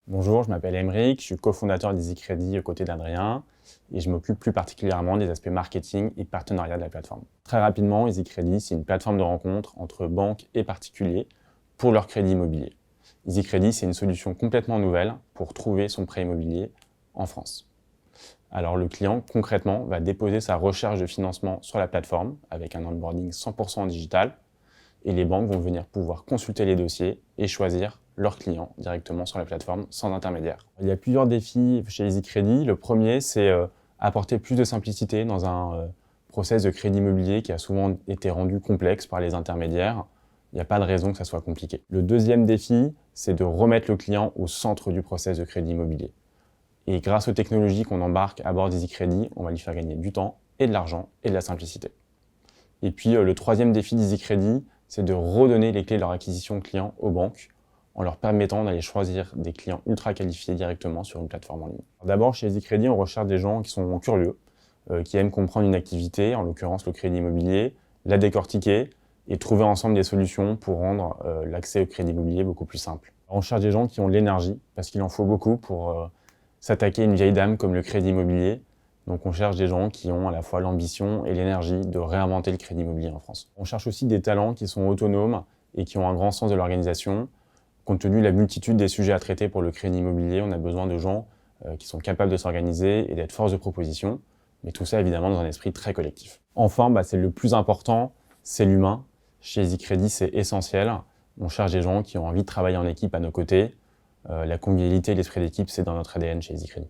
Bonjour, je m'appelle Aymeric, je suis cofondateur d'EasyCredit aux côtés d'Adrien et je m'occupe plus particulièrement des aspects marketing et partenariat de la plateforme. Très rapidement, EasyCredit, c'est une plateforme de rencontre entre banques et particuliers pour leur crédit immobilier. EasyCredit, c'est une solution complètement nouvelle pour trouver son prêt immobilier en France. Alors le client, concrètement, va déposer sa recherche de financement sur la plateforme avec un onboarding 100% digital et les banques vont venir pouvoir consulter les dossiers et choisir leurs clients directement sur la plateforme sans intermédiaire. Il y a plusieurs défis chez EasyCredit. Le premier, c'est apporter plus de simplicité dans un process de crédit immobilier qui a souvent été rendu complexe par les intermédiaires. Il n'y a pas de raison que ça soit compliqué. Le deuxième défi, c'est de remettre le client au centre du process de crédit immobilier. Et grâce aux technologies qu'on embarque à bord d'EasyCredit, on va lui faire gagner du temps et de l'argent et de la simplicité. Et puis le troisième défi d'EasyCredit, c'est de redonner les clés de leur acquisition client aux banques en leur permettant d'aller choisir des clients ultra qualifiés directement sur une plateforme en ligne. D'abord, chez EasyCredit, on recherche des gens qui sont curieux, qui aiment comprendre une activité, en l'occurrence le crédit immobilier, la décortiquer et trouver ensemble des solutions pour rendre l'accès au crédit immobilier beaucoup plus simple. On cherche des gens qui ont de l'énergie, parce qu'il en faut beaucoup pour s'attaquer à une vieille dame comme le crédit immobilier. Donc on cherche des gens qui ont à la fois l'ambition et l'énergie de réinventer le crédit immobilier en France. On cherche aussi des talents qui sont autonomes et qui ont un grand sens de l'organisation. Compte tenu de la multitude des sujets à traiter pour le crédit immobilier, on a besoin de gens qui sont capables de s'organiser et d'être force de proposition, mais tout ça évidemment dans un esprit très collectif. Enfin, c'est le plus important, c'est l'humain. Chez EasyCredit, c'est essentiel. On cherche des gens qui ont envie de travailler en équipe à nos côtés. La convivialité et l'esprit d'équipe, c'est dans notre ADN chez EasyCredit.